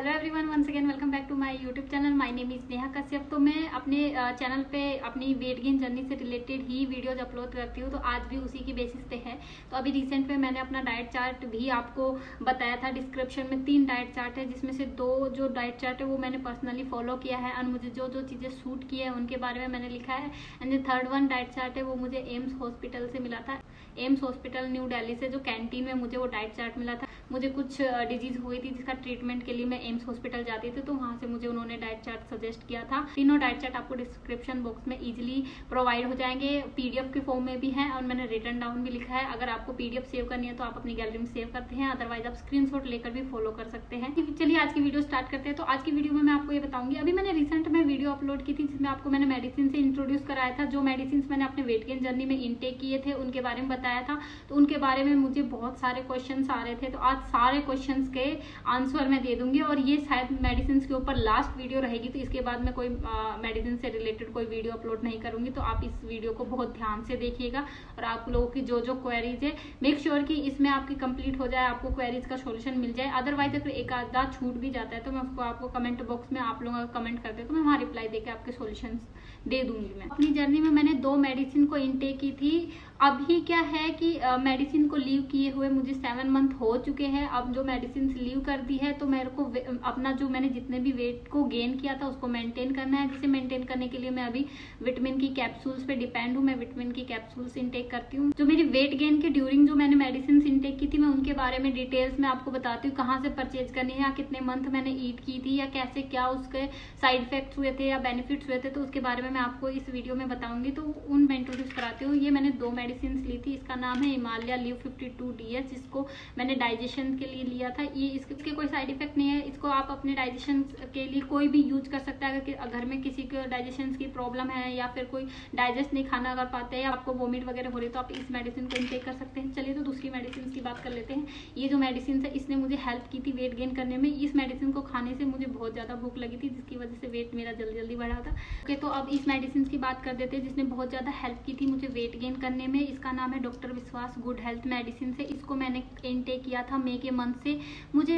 Hello everyone, once again welcome back to my YouTube channel. My name is Neha Kashyap. तो मैं अपने channel पे अपनी वेट गेन जर्नी से रिलेटेड ही वीडियोज अपलोड करती हूँ, तो आज भी उसी की बेसिस पे है। तो अभी रिसेंट में मैंने अपना डाइट चार्ट भी आपको बताया था। डिस्क्रिप्शन में 3 डाइट चार्ट है, जिसमें से 2 जो डाइट चार्ट है वो मैंने पर्सनली फॉलो किया है और मुझे जो जो चीज़ें सूट की है उनके बारे में मैंने लिखा है। एंड जो थर्ड वन डाइट चार्ट है वो मुझे एम्स हॉस्पिटल से मिला था। एम्स हॉस्पिटल न्यू दिल्ली से जो कैंटीन में मुझे वो डाइट चार्ट मिला था। मुझे कुछ डिजीज हुई थी जिसका ट्रीटमेंट के लिए मैं एम्स हॉस्पिटल जाती थी, तो वहां से मुझे उन्होंने डाइट चार्ट सजेस्ट किया था। तीनों डाइट चार्ट आपको डिस्क्रिप्शन बॉक्स में इजीली प्रोवाइड हो जाएंगे। पीडीएफ के फॉर्म में भी है और मैंने रिटन डाउन भी लिखा है। अगर आपको पीडीएफ सेव करनी है तो आप अपनी गैलरी में सेव करते हैं, अदरवाइज आप स्क्रीनशॉट लेकर भी फॉलो कर सकते हैं। चलिए आज की वीडियो स्टार्ट करते हैं। तो आज की वीडियो में मैं आपको ये बताऊंगी, अभी मैंने रिसेंट में वीडियो अपलोड की थी जिसमें आपको मैंने मेडिसिन से इंट्रोड्यूस कराया था। जो मेडिसिन मैंने अपने वेट गेन जर्नी में इनटेक किए थे उनके बारे में बताया था। तो उनके बारे में मुझे बहुत सारे क्वेश्चंस आ रहे थे, तो आज सारे क्वेश्चंस के आंसर मैं दे दूंगी। और ये शायद मेडिसिन के ऊपर लास्ट वीडियो रहेगी, तो इसके बाद मैं कोई मेडिसिन से रिलेटेड कोई वीडियो अपलोड नहीं करूंगी। तो आप इस वीडियो को बहुत ध्यान से देखिएगा और आप लोगों की जो जो क्वेरीज है मेक श्योर कि इसमें आपकी कंप्लीट हो जाए, आपको क्वेरीज का सोल्यूशन मिल जाए। अदरवाइज अगर एक आधा छूट भी जाता है तो मैं उसको आपको कमेंट बॉक्स में आप लोग कमेंट करते हैं तो मैं वहाँ रिप्लाई देकर आपके सोल्यूशन दे दूंगी। मैं अपनी जर्नी में मैंने 2 मेडिसिन को इनटेक की थी। अभी क्या है कि मेडिसिन को लीव किए हुए मुझे 7 मंथ हो चुके हैं। अब जो मेडिसिन लीव कर दी है तो मेरे को अपना जो मैंने जितने भी वेट को गेन किया था उसको मेंटेन करना है, जिसे मेंटेन करने के लिए मैं अभी विटामिन की कैप्सूल्स पे डिपेंड हूँ। मैं विटामिन की कैप्सूल्स इनटेक करती हूँ। जो मेरी वेट गेन के ड्यूरिंग जो मैंने मेडिसिन इनटेक की थी मैं उनके बारे में डिटेल्स में आपको बताती हूँ, कहाँ से परचेज करनी है या कितने मंथ मैंने ईट की थी या कैसे क्या उसके साइड इफेक्ट्स हुए थे या बेनिफिट्स हुए थे, तो उसके बारे में मैं आपको इस वीडियो में बताऊंगी। तो उन मैं इंट्रोड्यूस कराती हूँ। ये मैंने 2 मेडिसिन ली थी। इसका नाम है हिमालय लिव 52DS, जिसको मैंने डाइजेशन के लिए लिया था। ये इसके कोई साइड इफेक्ट नहीं है। इसको आप अपने डाइजेशन के लिए कोई भी यूज कर सकता है। अगर घर में किसी को डाइजेशन की प्रॉब्लम है या फिर कोई डाइजेस्ट नहीं खाना कर पाते हैं या आपको वोमिट वगैरह हो रही है तो आप इस मेडिसिन को इनटेक कर सकते हैं। चलिए तो दूसरी मेडिसिन की बात कर लेते हैं। ये जो मेडिसिन है इसने मुझे हेल्प की थी वेट गेन करने में। इस मेडिसिन को खाने से मुझे बहुत ज्यादा भूख लगी थी, जिसकी वजह से वेट मेरा जल्दी जल्दी बढ़ा था। ओके, तो अब इस मेडिसिन की बात कर देते हैं जिसने बहुत ज्यादा हेल्प की थी मुझे वेट गेन करने में। इसका नाम है डॉक्टर विश्वास गुड हेल्थ मेडिसिन से। इसको मैंने इनटेक किया था मई के मंथ से। मुझे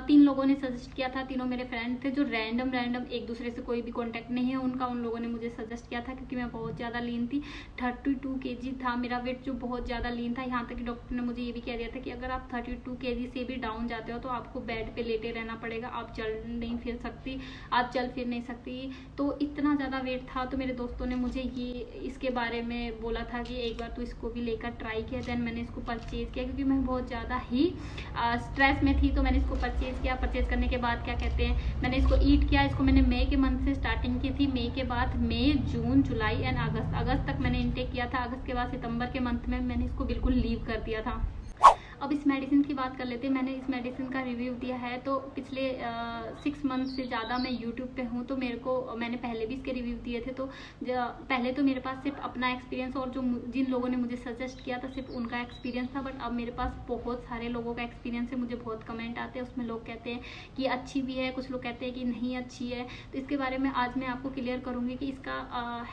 3 लोगों ने सजेस्ट किया था। तीनों मेरे फ्रेंड थे जो रैंडम एक दूसरे से कोई भी कॉन्टेक्ट नहीं है उनका। उन लोगों ने मुझे सजेस्ट किया था क्योंकि मैं बहुत ज्यादा लीन थी। 32 kg था मेरा वेट, जो बहुत ज्यादा लीन था। यहाँ तक कि डॉक्टर ने मुझे ये भी कह दिया था कि अगर आप 32 kg से भी डाउन जाते हो तो आपको बेड पे लेटे रहना पड़ेगा, आप चल नहीं फिर सकती, आप चल फिर नहीं सकती। तो इतना ज्यादा वेट था। तो मेरे दोस्तों ने मुझे ये इसके बारे में बोला था कि एक बार तो इसको भी लेकर ट्राई किया। देन मैंने इसको परचेज किया क्योंकि मैं बहुत ज़्यादा ही स्ट्रेस में थी, तो मैंने इसको परचेज किया। परचेज करने के बाद क्या कहते हैं, मैंने इसको ईट किया। इसको मैंने मई के मंथ से स्टार्टिंग की थी। मई के बाद मई, जून, जुलाई एंड अगस्त तक मैंने इनटेक किया था। अगस्त के बाद सितंबर के मंथ में मैंने इसको बिल्कुल लीव कर दिया था। अब इस मेडिसिन की बात कर लेते हैं। मैंने इस मेडिसिन का रिव्यू दिया है। तो पिछले 6 मंथ से ज़्यादा मैं यूट्यूब पे हूँ, तो मैंने पहले भी इसके रिव्यू दिए थे। तो पहले तो मेरे पास सिर्फ अपना एक्सपीरियंस और जो जिन लोगों ने मुझे सजेस्ट किया था सिर्फ उनका एक्सपीरियंस था। बट अब मेरे पास बहुत सारे लोगों का एक्सपीरियंस है। मुझे बहुत कमेंट आते हैं, उसमें लोग कहते हैं कि अच्छी भी है, कुछ लोग कहते हैं कि नहीं अच्छी है। तो इसके बारे में आज मैं आपको क्लियर करूँगी कि इसका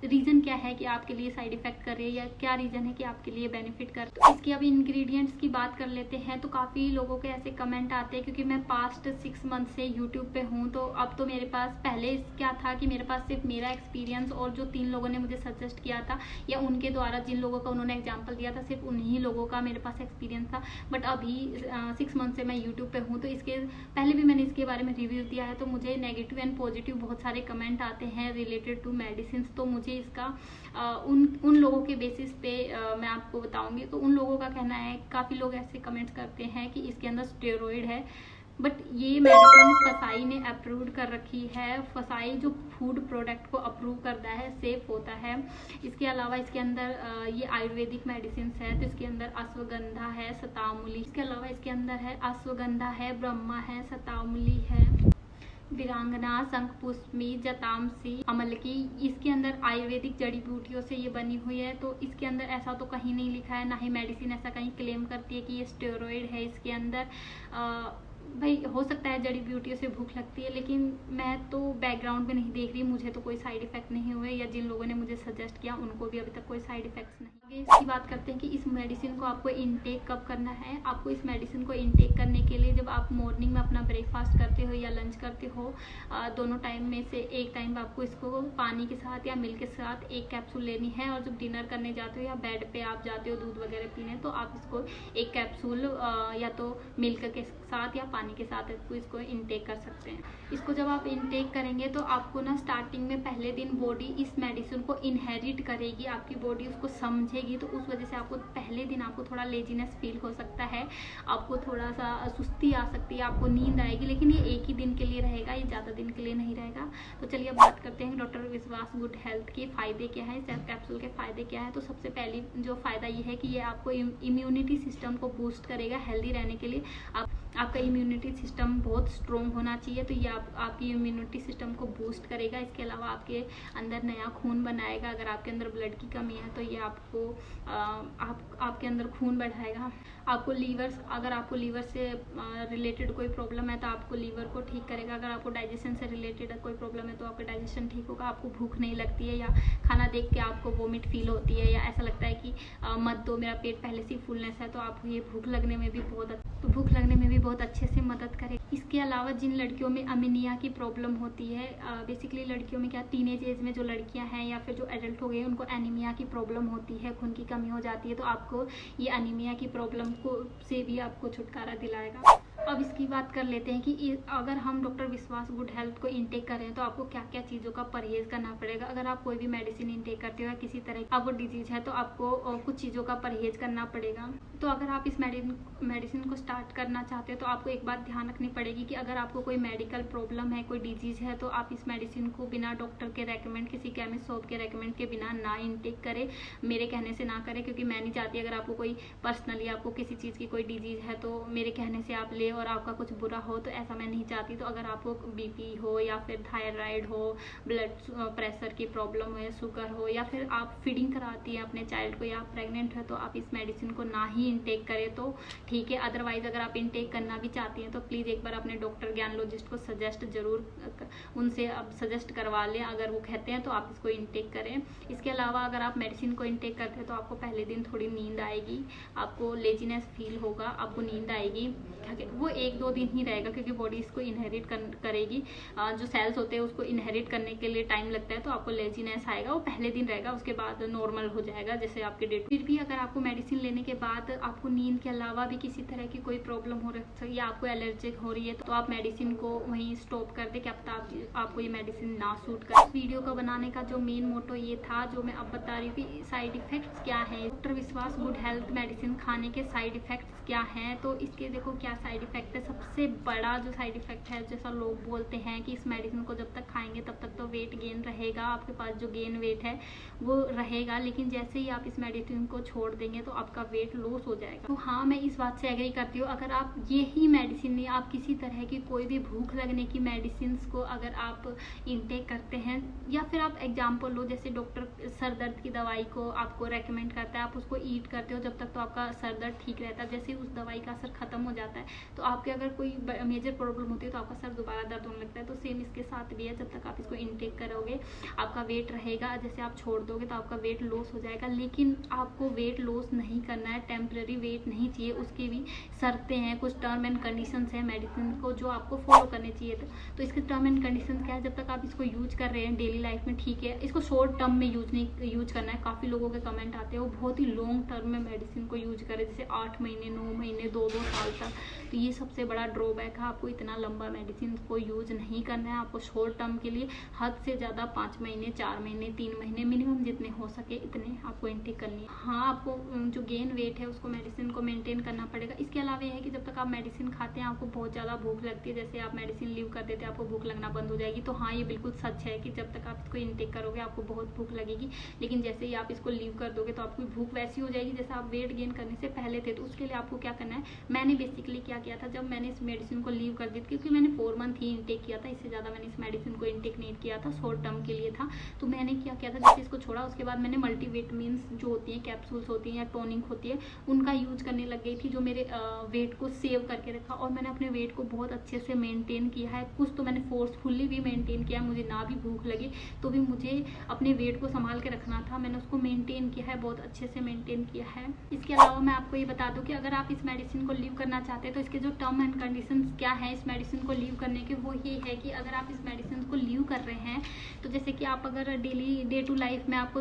रीजन क्या है कि आपके लिए साइड इफेक्ट कर रही है या क्या रीजन है कि आपके लिए बेनिफिट कर। तो इसकी अभी इंग्रेडिएंट्स की बात कर लेते हैं। तो काफ़ी लोगों के ऐसे कमेंट आते हैं क्योंकि मैं पास्ट 6 मंथ से यूट्यूब पे हूँ। तो अब तो मेरे पास पहले क्या था कि मेरे पास सिर्फ मेरा एक्सपीरियंस और जो 3 लोगों ने मुझे सजेस्ट किया था या उनके द्वारा जिन लोगों का उन्होंने एग्जाम्पल दिया था सिर्फ उन्हीं लोगों का मेरे पास एक्सपीरियंस था। बट अभी 6 मंथ से मैं यूट्यूब पे हूँ, तो इसके पहले भी मैंने इसके बारे में रिव्यू दिया है। तो मुझे नेगेटिव एंड पॉजिटिव बहुत सारे कमेंट आते हैं रिलेटेड टू मेडिसिन। तो मुझे इसका उन लोगों के बेसिस पे मैं आपको बताऊंगी। तो उन लोगों का कहना है, काफ़ी लोग ऐसे कमेंट्स करते हैं कि इसके अंदर स्टेरॉइड है। बट ये मेडिसिन फसाई ने अप्रूव कर रखी है। फसाई जो फूड प्रोडक्ट को अप्रूव करता है, सेफ होता है। इसके अलावा इसके अंदर ये आयुर्वेदिक मेडिसिन है। तो इसके अंदर अश्वगंधा है, शतावली, इसके अलावा इसके अंदर है अश्वगंधा है, ब्रह्मा है, शतावली है, वीरांगना, शंखपुष्पी, जतामसी, अमलकी। इसके अंदर आयुर्वेदिक जड़ी बूटियों से ये बनी हुई है। तो इसके अंदर ऐसा तो कहीं नहीं लिखा है, ना ही मेडिसिन ऐसा कहीं क्लेम करती है कि ये स्टेरॉइड है। इसके अंदर भाई हो सकता है जड़ी बूटियों से भूख लगती है, लेकिन मैं तो बैकग्राउंड में नहीं देख रही, मुझे तो कोई साइड इफेक्ट नहीं हुए, या जिन लोगों ने मुझे सजेस्ट किया उनको भी अभी तक कोई साइड इफेक्ट्स नहीं। आगे इसकी बात करते हैं कि इस मेडिसिन को आपको इनटेक कब करना है। आपको इस मेडिसिन को इनटेक करने के लिए जब आप मॉर्निंग में अपना ब्रेकफास्ट करते हो या लंच करते हो, दोनों टाइम में से एक टाइम आपको इसको पानी के साथ या मिल्क के साथ एक कैप्सूल लेनी है। और जब डिनर करने जाते हो या बेड पे आप जाते हो दूध वगैरह पीने, तो आप इसको एक कैप्सूल या तो मिल्क के साथ या पानी के साथ इसको इनटेक कर सकते हैं। इसको जब आप इनटेक करेंगे तो आपको ना स्टार्टिंग में पहले दिन बॉडी इस मेडिसिन को इनहेरिट करेगी, आपकी बॉडी उसको समझेगी, तो उस वजह से आपको पहले दिन आपको थोड़ा लेजीनेस फील हो सकता है, आपको थोड़ा सा सुस्ती आ सकती है, आपको नींद आएगी, लेकिन ये एक ही दिन के लिए रहेगा, ये ज़्यादा दिन के लिए नहीं रहेगा। तो चलिए अब बात करते हैं डॉक्टर विश्वास गुड हेल्थ के फ़ायदे क्या है, इस कैप्सूल के फ़ायदे क्या है। तो सबसे पहली जो फ़ायदा ये है कि ये आपको इम्यूनिटी सिस्टम को बूस्ट करेगा। हेल्दी रहने के लिए आपका इम्यूनिटी सिस्टम बहुत स्ट्रॉन्ग होना चाहिए, तो ये आपकी इम्यूनिटी सिस्टम को बूस्ट करेगा। इसके अलावा आपके अंदर नया खून बनाएगा। अगर आपके अंदर ब्लड की कमी है तो ये आपको आपके अंदर खून बढ़ाएगा। आपको अगर आपको लीवर से रिलेटेड कोई प्रॉब्लम है तो आपको लीवर को ठीक करेगा। अगर आपको डाइजेशन से रिलेटेड कोई प्रॉब्लम है तो आपका डाइजेशन ठीक होगा। आपको भूख नहीं लगती है, या खाना देख के आपको वोमिट फील होती है, या ऐसा लगता है कि मत दो, मेरा पेट पहले से फुलनेस है, तो आपको ये भूख लगने में भी बहुत अच्छे से मदद करे। इसके अलावा जिन लड़कियों में अमीनिया की प्रॉब्लम होती है, बेसिकली लड़कियों में क्या, टीनेज एज में जो लड़कियां हैं या फिर जो एडल्ट हो गए उनको एनीमिया की प्रॉब्लम होती है, खून की कमी हो जाती है, तो आपको ये एनीमिया की प्रॉब्लम से भी आपको छुटकारा दिलाएगा। अब इसकी बात कर लेते हैं कि अगर हम डॉक्टर विश्वास गुड हेल्थ को इनटेक करें तो आपको क्या क्या चीज़ों का परहेज करना पड़ेगा। अगर आप कोई भी मेडिसिन इनटेक करते हो या किसी तरह की आपको डिजीज है तो आपको कुछ चीज़ों का परहेज करना पड़ेगा। तो अगर आप इस मेडिसिन को स्टार्ट करना चाहते हो तो आपको एक बात ध्यान रखनी पड़ेगी कि अगर आपको कोई मेडिकल प्रॉब्लम है, कोई डिजीज है, तो आप इस मेडिसिन को बिना डॉक्टर के रेकमेंड, किसी केमिस्ट शॉप के रेकमेंड के बिना ना इनटेक करें, मेरे कहने से ना करें, क्योंकि मैं नहीं चाहती अगर आपको कोई पर्सनली आपको किसी चीज़ की कोई डिजीज है तो मेरे कहने से आप ले और आपका कुछ बुरा हो, तो ऐसा मैं नहीं चाहती। तो अगर आपको बीपी हो या फिर थायराइड हो, ब्लड प्रेशर की प्रॉब्लम हो या शुगर हो, या फिर आप फीडिंग कराती हैं अपने चाइल्ड को या आप प्रेग्नेंट है, तो आप इस मेडिसिन को ना ही इनटेक करें तो ठीक है। अदरवाइज अगर आप इनटेक करना भी चाहती हैं तो प्लीज़ एक बार अपने डॉक्टर ज्ञानोलॉजिस्ट को सजेस्ट जरूर उनसे आप सजेस्ट करवा लें। अगर वो कहते हैं तो आप इसको इनटेक करें। इसके अलावा अगर आप मेडिसिन को इनटेक करते हैं तो आपको पहले दिन थोड़ी नींद आएगी, आपको लेजीनेस फील होगा, आपको नींद आएगी, वो 1-2 दिन ही रहेगा, क्योंकि बॉडी इसको इनहेरिट करेगी। जो सेल्स होते हैं उसको इनहेरिट करने के लिए टाइम लगता है, तो आपको लेजीनेस आएगा, वो पहले दिन रहेगा, उसके बाद नॉर्मल हो जाएगा जैसे आपके डेट। फिर भी अगर आपको मेडिसिन लेने के बाद आपको नींद के अलावा भी किसी तरह की कोई प्रॉब्लम हो रही है या आपको एलर्जिक हो रही है तो आप मेडिसिन को वहीं स्टॉप कर दे, क्या पता आपको ये मेडिसिन ना सूट करे। वीडियो को बनाने का जो मेन मोटो ये था, जो मैं अब बता रही हूँ कि साइड इफेक्ट्स क्या है, डॉक्टर विश्वास गुड हेल्थ मेडिसिन खाने के साइड इफेक्ट्स क्या हैं। तो इसके देखो क्या साइड इफेक्ट है। सबसे बड़ा जो साइड इफेक्ट है, जैसा लोग बोलते हैं कि इस मेडिसिन को जब तक खाएंगे तब तक तो वेट गेन रहेगा, आपके पास जो गेन वेट है वो रहेगा, लेकिन जैसे ही आप इस मेडिसिन को छोड़ देंगे तो आपका वेट लॉस हो जाएगा। तो हाँ, मैं इस बात से एग्री करती हूँ। अगर आप ये ही मेडिसिन नहीं, आप किसी तरह की कोई भी भूख लगने की मेडिसिन को अगर आप इनटेक करते हैं, या फिर आप एग्जाम्पल लो, जैसे डॉक्टर सर दर्द की दवाई को आपको रेकमेंड करता है, आप उसको ईट करते हो जब तक तो आपका सर दर्द ठीक रहता है। जैसे उस दवाई का असर खत्म हो जाता है तो आपके अगर कोई मेजर प्रॉब्लम होती है तो आपका सर दोबारा दर्द होने लगता है। तो सेम इसके साथ भी है, जब तक आप इसको इनटेक करोगे आपका वेट रहेगा, जैसे आप छोड़ दोगे तो आपका वेट लॉस हो जाएगा। लेकिन आपको वेट लॉस नहीं करना है, टेम्पररी वेट नहीं चाहिए, उसकी भी शर्तें हैं, कुछ टर्म एंड कंडीशंस हैं मेडिसिन को जो आपको फॉलो करने चाहिए। तो इसके टर्म एंड कंडीशंस क्या है, जब तक आप इसको यूज कर रहे हैं डेली लाइफ में ठीक है, इसको शॉर्ट टर्म में यूज करना है। काफ़ी लोगों के कमेंट आते हैं वो बहुत ही लॉन्ग टर्म में मेडिसिन को यूज करें, जैसे 8 महीने, 9 महीने, 2-2 साल तक। तो ये सबसे बड़ा ड्रॉबैक है, आपको इतना लंबा मेडिसिन को यूज नहीं करना है। आपको शॉर्ट टर्म के लिए हद से ज़्यादा 5 महीने, 4 महीने, 3 महीने मिनिमम जितने हो सके इतने आपको इनटेक करनी है। हाँ, आपको जो गेन वेट है उसको मेडिसिन को मेंटेन करना पड़ेगा। इसके अलावा यह है कि जब तक आप मेडिसिन खाते हैं आपको बहुत ज़्यादा भूख लगती है, जैसे आप मेडिसिन लीव कर देते हैं आपको भूख लगना बंद हो जाएगी। तो हाँ, ये बिल्कुल सच है कि जब तक आप इसको इनटेक करोगे आपको बहुत भूख लगेगी, लेकिन जैसे ही आप इसको लीव कर दोगे तो आपको भूख वैसी हो जाएगी जैसे आप वेट गेन करने से पहले थे। तो उसके लिए आपको क्या करना है, मैंने बेसिकली क्या किया था जब मैंने इस मेडिसिन को लीव कर दी थी, क्योंकि मैंने 4 मंथ ही इंटेक किया था, इससे ज़्यादा मैंने इस मेडिसिन को इंटेक नहीं किया था, शॉर्ट टर्म के लिए था। तो मैंने क्या किया था, जैसे इसको छोड़ा उसके बाद मैंने मल्टीविटामिन्स जो होती हैं, कैप्सूल्स होती हैं या टॉनिक होती है, उनका यूज करने लग गई थी, जो मेरे वेट को सेव करके रखा। और मैंने अपने वेट को बहुत अच्छे से मेंटेन किया है। कुछ तो मैंने फोर्सफुली भी मेंटेन किया, मुझे ना भी भूख लगे तो भी मुझे अपने वेट को संभाल के रखना था, मैंने उसको मेंटेन किया है, बहुत अच्छे से मेंटेन किया है। इसके अलावा मैं आपको ये बता दूं कि अगर आप इस मेडिसिन को लीव करना चाहते हैं तो इसके जो टर्म एंड कंडीशंस क्या है इस मेडिसिन को लीव करने के, वो ये है कि अगर आप इस मेडिसिन को लीव कर रहे हैं तो जैसे कि आप अगर डेली डे टू लाइफ में आपको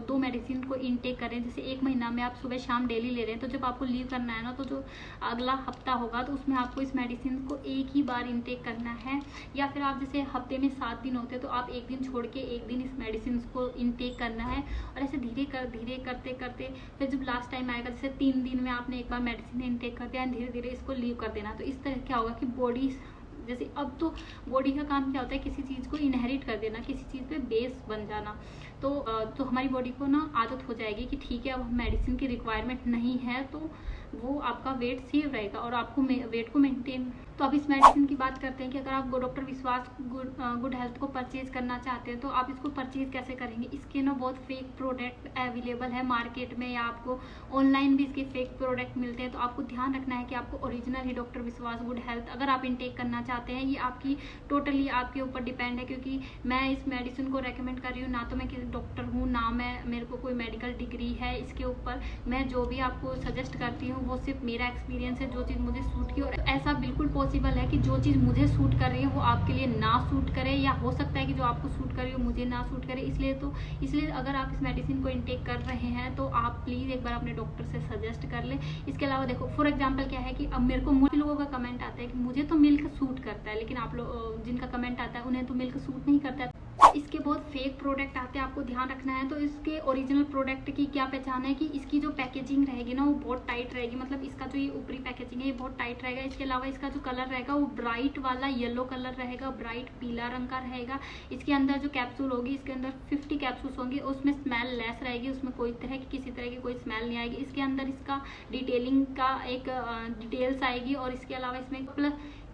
दो मेडिसिन को इनटेक करें, जैसे 1 महीना में आप सुबह शाम डेली ले रहे हैं, तो जब आपको लीव करना है ना, तो जो अगला हफ्ता होगा तो उसमें आपको इस मेडिसिन को एक ही बार इनटेक करना है। या फिर आप जैसे हफ्ते में 7 दिन होते हैं तो आप 1 दिन छोड़ के 1 दिन इस मेडिसिन को इनटेक करना है। और ऐसे धीरे करते करते फिर जब लास्ट टाइम आएगा, जैसे 3 दिन में आपने एक बार मेडिसिन इनटेक कर दिया, धीरे धीरे इसको लीव कर देना। तो इस तरह क्या होगा कि बॉडी, जैसे अब तो बॉडी का काम क्या होता है, किसी चीज़ को इनहेरिट कर देना, किसी चीज़ पे बेस बन जाना। तो हमारी बॉडी को ना आदत हो जाएगी कि ठीक है अब मेडिसिन की रिक्वायरमेंट नहीं है, तो वो आपका वेट सेव रहेगा और आपको वेट को मेंटेन। तो अब इस मेडिसिन की बात करते हैं कि अगर आप डॉक्टर विश्वास गुड हेल्थ को परचेज करना चाहते हैं तो आप इसको परचेज कैसे करेंगे। इसके ना बहुत फेक प्रोडक्ट अवेलेबल है मार्केट में, या आपको ऑनलाइन भी इसके फेक प्रोडक्ट मिलते हैं। तो आपको ध्यान रखना है कि आपको ओरिजिनल ही डॉक्टर विश्वास गुड हेल्थ अगर आप इनटेक करना चाहते हैं, ये आपकी टोटली आपके ऊपर डिपेंड है। क्योंकि मैं इस मेडिसिन को रेकमेंड कर रही हूँ, ना तो मैं किसी डॉक्टर हूँ, ना मेरे को कोई मेडिकल डिग्री है इसके ऊपर। मैं जो भी आपको सजेस्ट करती हूँ वो सिर्फ मेरा एक्सपीरियंस है, जो चीज़ मुझे सूट की। और ऐसा बिल्कुल पॉसिबल है कि जो चीज़ मुझे सूट कर रही है वो आपके लिए ना सूट करे, या हो सकता है कि जो आपको सूट कर रही हो मुझे ना सूट करे। इसलिए अगर आप इस मेडिसिन को इनटेक कर रहे हैं तो आप प्लीज़ एक बार अपने डॉक्टर से सजेस्ट कर लें। इसके अलावा देखो, फॉर एग्जाम्पल क्या है कि अब मेरे को लोगों का कमेंट आता है कि मुझे तो मिल्क सूट करता है, लेकिन आप लोग जिनका कमेंट आता है उन्हें तो मिल्क सूट नहीं करता है। इसके बहुत फेक प्रोडक्ट आते हैं, आपको ध्यान रखना है। तो इसके ओरिजिनल प्रोडक्ट की क्या पहचान है कि इसकी जो पैकेजिंग रहेगी ना वो बहुत टाइट रहेगी, मतलब इसका जो ये ऊपरी पैकेजिंग है ये बहुत टाइट रहेगा। इसके अलावा इसका जो कलर रहेगा वो ब्राइट वाला येलो कलर रहेगा, ब्राइट पीला रंग का रहेगा। इसके अंदर जो कैप्सूल होगी, इसके अंदर 50 कैप्सूल्स होंगी, उसमें स्मेल लेस रहेगी, उसमें किसी तरह की कोई स्मेल नहीं आएगी। इसके अंदर इसका डिटेलिंग का एक डिटेल्स आएगी, और इसके अलावा इसमें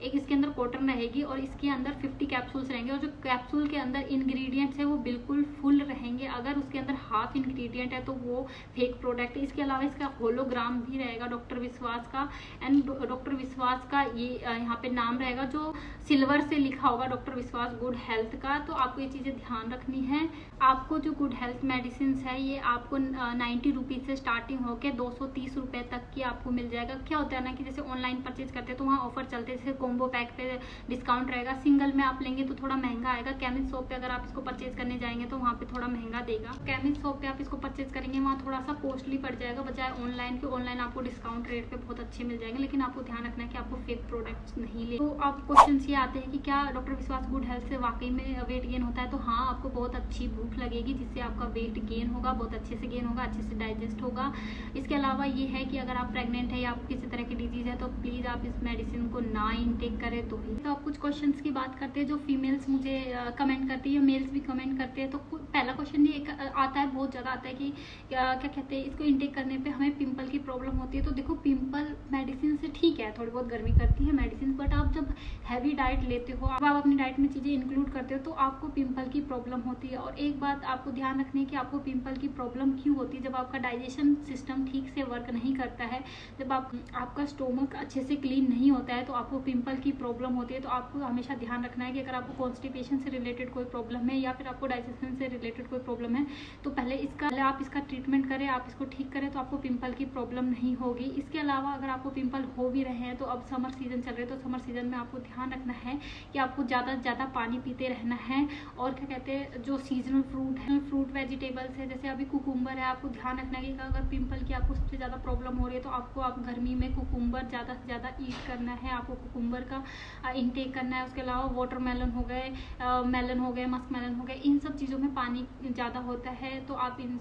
एक इसके अंदर कॉटन रहेगी, और इसके अंदर 50 कैप्सूल्स रहेंगे, और जो कैप्सूल के अंदर इंग्रेडिएंट्स है वो बिल्कुल फुल रहेंगे। अगर उसके अंदर हाफ इंग्रेडिएंट है तो वो फेक प्रोडक्ट है। इसके अलावा इसका होलोग्राम भी रहेगा डॉक्टर विश्वास का, एंड डॉक्टर विश्वास का ये यहाँ पे नाम रहेगा जो सिल्वर से लिखा होगा, डॉक्टर विश्वास गुड हेल्थ का। तो आपको ये चीज़ें ध्यान रखनी है। आपको जो गुड हेल्थ मेडिसिन है ये आपको 90 रुपीज़ से स्टार्टिंग होकर 230 रुपये तक की आपको मिल जाएगा। क्या होता है ना कि जैसे ऑनलाइन परचेज करते हैं तो वहाँ ऑफर चलते हैं, जैसे कॉम्बो पैक पे डिस्काउंट रहेगा, सिंगल में आप लेंगे तो थोड़ा महंगा आएगा। केमिस्ट शॉप पे अगर आप इसको परचेज करने जाएंगे तो वहाँ पे थोड़ा महंगा देगा। केमिस्ट शॉप पे आप इसको परचेज करेंगे वहाँ थोड़ा सा कॉस्टली पड़ जाएगा बजाय ऑनलाइन के। ऑनलाइन आपको डिस्काउंट रेट पे बहुत अच्छे मिल जाएंगे, लेकिन आपको ध्यान रखना है कि आपको फेक प्रोडक्ट्स नहीं ले। तो आप क्वेश्चन ये आते हैं कि क्या डॉक्टर विश्वास गुड हेल्थ से वाकई में वेट गेन होता है। तो हाँ, आपको बहुत अच्छी भूख लगेगी जिससे आपका वेट गेन होगा, बहुत अच्छे से गेन होगा, अच्छे से डाइजेस्ट होगा। इसके अलावा ये है कि अगर आप प्रेग्नेंट है या आपको किसी तरह की डिजीज है तो प्लीज़ आप इस मेडिसिन को ना इनटेक करें तो ही। तो आप कुछ क्वेश्चंस की बात करते हैं जो फीमेल्स मुझे कमेंट करती है, मेल्स भी कमेंट करते हैं। तो पहला क्वेश्चन ये आता है, बहुत ज़्यादा आता है कि क्या कहते हैं, इसको इनटेक करने पे हमें पिंपल की प्रॉब्लम होती है। तो देखो, पिंपल मेडिसिन से ठीक है, थोड़ी बहुत गर्मी करती है मेडिसिन, बट आप जब हैवी डाइट लेते हो, आप अपनी डाइट में चीज़ें इंक्लूड करते हो तो आपको पिंपल की प्रॉब्लम होती है। और एक बात आपको ध्यान रखनी है कि आपको पिंपल की प्रॉब्लम क्यों होती है। जब आपका डाइजेशन सिस्टम ठीक से वर्क नहीं करता है, जब आपका स्टोमक अच्छे से क्लीन नहीं होता है तो आपको पिंपल की प्रॉब्लम होती है। तो आपको हमेशा ध्यान रखना है कि अगर आपको कॉन्स्टिपेशन से रिलेटेड कोई प्रॉब्लम है या फिर आपको डाइजेशन से रिलेटेड कोई प्रॉब्लम है तो पहले आप इसका ट्रीटमेंट करें, आप इसको ठीक करें तो आपको पिंपल की प्रॉब्लम नहीं होगी। इसके अलावा अगर आपको पिंपल हो भी रहे हैं तो अब समर सीजन चल रहे हैं, तो समर सीजन में आपको ध्यान रखना है कि आपको ज़्यादा से ज़्यादा पानी पीते रहना है। और क्या कहते हैं, जो सीजनल फ्रूट वेजिटेबल्स है, जैसे अभी कुकुम्बर है, आपको ध्यान रखना है कि अगर पिंपल की आपको सबसे ज़्यादा प्रॉब्लम हो रही है तो आप गर्मी में कुकुम्बर ज़्यादा से ज़्यादा ईट करना है, आपको कुकुम्बर का इंटेक करना है। उसके अलावा वाटरमेलन हो गए, मेलन हो गए, मस्क मेलन हो गए, इन सब चीज़ों में पानी ज़्यादा होता है। तो आप इन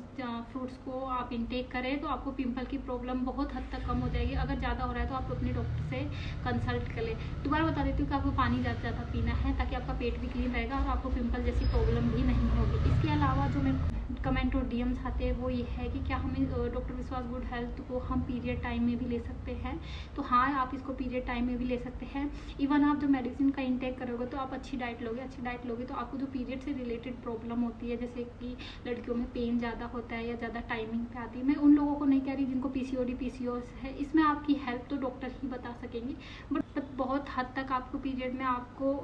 फ्रूट्स को आप इंटेक करें तो आपको पिंपल की प्रॉब्लम बहुत हद तक कम हो जाएगी। अगर ज़्यादा हो रहा है तो आप अपने डॉक्टर से कंसल्ट कर लें। दोबारा बता देती हूँ कि आपको पानी ज़्यादा पीना है ताकि आपका पेट भी क्लीन रहेगा और आपको पिंपल जैसी प्रॉब्लम भी नहीं होगी। इसके अलावा जो मैं कमेंट और डीएम्स आते हैं वो ये है कि क्या हमें डॉक्टर विश्वास गुड हेल्थ को हम पीरियड टाइम में भी ले सकते हैं। तो हाँ, आप इसको पीरियड टाइम में भी ले सकते हैं। इवन आप जो मेडिसिन का इंटेक करोगे तो आप अच्छी डाइट लोगे तो आपको जो पीरियड से रिलेटेड प्रॉब्लम होती है, जैसे कि लड़कियों में पेन ज़्यादा होता है या ज़्यादा टाइमिंग पे आती है, मैं उन लोगों को नहीं कह रही जिनको पीसीओडी पीसीओएस है, इसमें आपकी हेल्प तो डॉक्टर ही बता सकेंगे। बट बहुत हद तक आपको पीरियड में आपको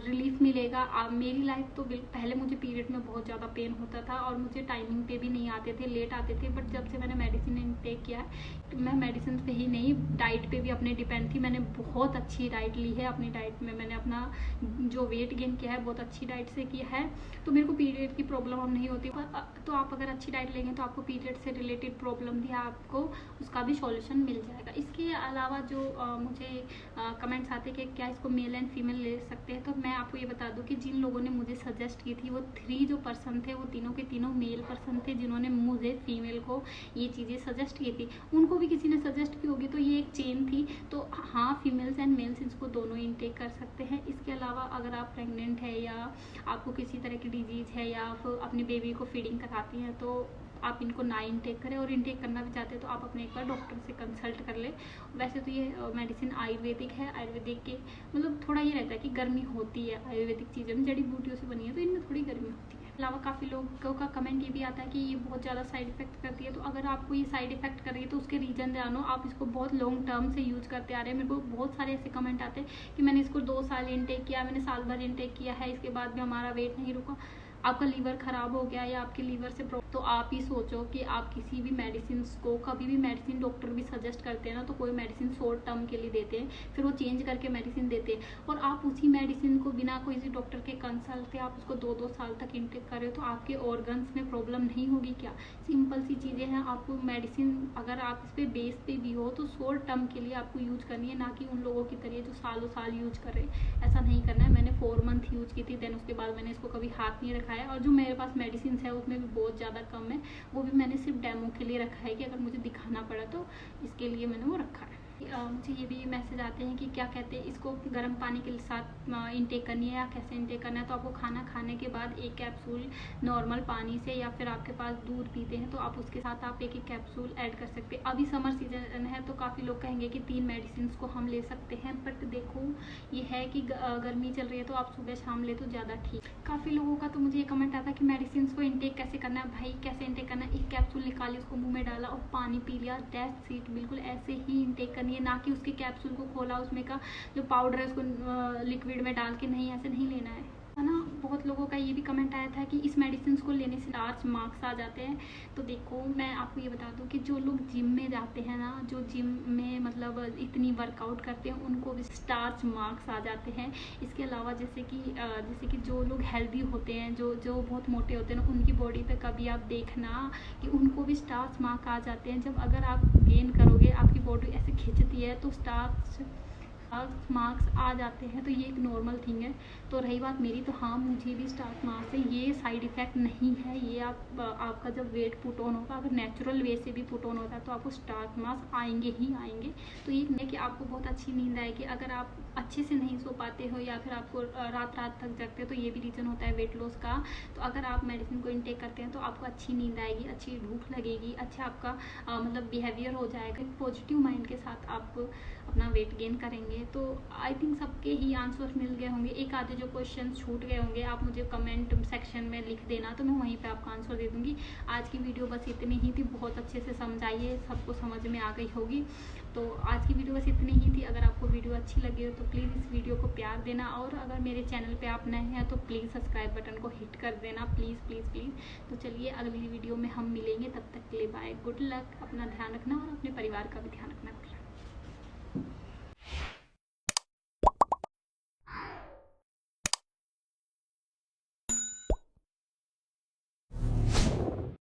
रिलीफ मिलेगा। मेरी लाइफ तो पहले मुझे पीरियड में बहुत ज़्यादा पेन होता था और मुझे टाइमिंग पे भी नहीं आते थे, लेट आते थे। बट जब से मैंने मेडिसिन इनटेक किया है, मैं मेडिसिन पे ही नहीं डाइट पे भी अपने डिपेंड थी। मैंने बहुत अच्छी डाइट ली है। अपनी डाइट में मैंने अपना जो वेट गेन किया है बहुत अच्छी डाइट से किया है, तो मेरे को पीरियड की प्रॉब्लम अब नहीं होती। तो आप अगर अच्छी डाइट लेंगे तो आपको पीरियड से रिलेटेड प्रॉब्लम भी आपको उसका भी सॉल्यूशन मिल जाएगा। इसके अलावा जो मुझे कमेंट्स आते कि क्या इसको मेल एंड फीमेल ले सकते हैं, तो मैं आपको ये बता दूं कि जिन लोगों ने मुझे सजेस्ट की थी वो 3 जो पर्सन थे वो तीनों के तीनों मेल पर्सन थे जिन्होंने मुझे फीमेल को ये चीज़ें सजेस्ट की थी। उनको भी किसी ने सजेस्ट की होगी, तो ये एक चेन थी। तो हाँ, फीमेल्स एंड मेल्स इसको दोनों इंटेक कर सकते हैं। इसके अलावा अगर आप प्रेग्नेंट है या आपको किसी तरह की डिजीज़ है या आप अपनी बेबी को फीडिंग कराती हैं तो आप इनको ना इंटेक करें, और इंटेक करना भी चाहते हैं तो आप अपने एक बार डॉक्टर से कंसल्ट कर लें। वैसे तो ये मेडिसिन आयुर्वेदिक है। आयुर्वेदिक के मतलब थोड़ा ये रहता है कि गर्मी होती है आयुर्वेदिक चीज़ें में, जड़ी बूटियों से बनी है तो इनमें थोड़ी गर्मी होती है। अलावा काफ़ी लोगों का कमेंट ये भी आता है कि ये बहुत ज़्यादा साइड इफेक्ट करती है। तो अगर आपको ये साइड इफेक्ट कर रही है तो उसके रीजन जानो। आप इसको बहुत लॉन्ग टर्म से यूज करते आ रहे हैं। मेरे को बहुत सारे ऐसे कमेंट आते हैं कि मैंने इसको 2 साल इंटेक किया, मैंने साल भर इंटेक किया है, इसके बाद भी हमारा वेट नहीं रुका, आपका लीवर खराब हो गया या आपके लीवर से तो आप ही सोचो कि आप किसी भी मेडिसिन को, कभी भी मेडिसिन डॉक्टर भी सजेस्ट करते हैं ना, तो कोई मेडिसिन शॉर्ट टर्म के लिए देते हैं, फिर वो चेंज करके मेडिसिन देते हैं, और आप उसी मेडिसिन को बिना कोई डॉक्टर के कंसल्ट के आप उसको 2-2 साल तक इंटेक कर रहे हो, तो आपके ऑर्गन्स में प्रॉब्लम नहीं होगी क्या? सिंपल सी चीज़ें हैं। आपको मेडिसिन अगर आप इस पे बेस पे भी हो तो शॉर्ट टर्म के लिए आपको यूज करनी है, ना कि उन लोगों की तरह जो सालों साल यूज कर रहे हैं। ऐसा नहीं करना है। मैंने 4 मंथ यूज की थी, देन उसके बाद मैंने इसको कभी हाथ नहीं रखा है। और जो मेरे पास मेडिसिन है उसमें भी बहुत ज़्यादा कम है, वो भी मैंने सिर्फ डेमो के लिए रखा है कि अगर मुझे दिखाना पड़ा तो इसके लिए मैंने वो रखा है। मुझे ये भी मैसेज आते हैं कि क्या कहते हैं इसको गर्म पानी के साथ इंटेक करनी है या कैसे इंटेक करना है। तो आपको खाना खाने के बाद 1 कैप्सूल नॉर्मल पानी से, या फिर आपके पास दूध पीते हैं तो आप उसके साथ आप 1 कैप्सूल ऐड कर सकते हैं। अभी समर सीजन है तो काफ़ी लोग कहेंगे कि 3 मेडिसिन को हम ले सकते हैं, बट देखो ये है कि गर्मी चल रही है तो आप सुबह शाम ले तो ज़्यादा ठीक। काफ़ी लोगों का तो मुझे ये कमेंट आता है कि मेडिसिन को इंटेक कैसे करना है। भाई कैसे इंटेक करना है? 1 कैप्सूल निकाली, उसको मुँह में डाला और पानी पी लिया, दैट्स इट। बिल्कुल ऐसे ही इंटेक करनी है, ना कि उसके कैप्सूल को खोला, उसमें का जो पाउडर है उसको लिक्विड में डाल के, नहीं, ऐसे नहीं लेना है ना। बहुत लोगों का ये भी कमेंट आया था कि इस मेडिसिन को लेने से स्टार्च मार्क्स आ जाते हैं। तो देखो मैं आपको ये बता दूं कि जो लोग जिम में जाते हैं ना, जो जिम में मतलब इतनी वर्कआउट करते हैं, उनको भी स्टार्च मार्क्स आ जाते हैं। इसके अलावा जैसे कि जो लोग हेल्दी होते हैं, जो बहुत मोटे होते हैं ना, उनकी बॉडी पे कभी आप देखना कि उनको भी स्टार्च मार्क आ जाते हैं। जब अगर आप गेन करोगे, आपकी बॉडी ऐसे खिंचती है तो स्टार्च मार्क्स आ जाते हैं, तो ये एक नॉर्मल थिंग है। तो रही बात मेरी, तो हाँ मुझे भी स्टार्च मार्क्स है, ये साइड इफेक्ट नहीं है। ये आपका जब वेट पुट ऑन होगा, अगर नेचुरल वे से भी पुट ऑन होता है तो आपको स्टार्च मार्क्स आएंगे ही आएंगे। तो ये नहीं कि आपको बहुत अच्छी नींद आएगी। अगर आप अच्छे से नहीं सो पाते हो या फिर आपको रात तक जगते हो, तो ये भी रीज़न होता है वेट लॉस का। तो अगर आप मेडिसिन को इंटेक करते हैं तो आपको अच्छी नींद आएगी, अच्छी भूख लगेगी, अच्छा आपका मतलब बिहेवियर हो जाएगा। एक पॉजिटिव माइंड के साथ आप अपना वेट गेन करेंगे। तो आई थिंक सबके ही आंसर मिल गए होंगे। एक आधे जो क्वेश्चन छूट गए होंगे आप मुझे कमेंट सेक्शन में लिख देना, तो मैं वहीं पे आपका आंसर दे दूँगी। आज की वीडियो बस इतनी ही थी, बहुत अच्छे से समझाइए, सबको समझ में आ गई होगी। तो आज की वीडियो बस इतनी ही थी। अगर आपको वीडियो अच्छी लगी हो तो प्लीज़ इस वीडियो को प्यार देना, और अगर मेरे चैनल पे आप नए हैं तो प्लीज़ सब्सक्राइब बटन को हिट कर देना, प्लीज़ प्लीज़ प्लीज़। तो चलिए अगली वीडियो में हम मिलेंगे, तब तक के लिए बाय, गुड लक, अपना ध्यान रखना और अपने परिवार का भी ध्यान रखना।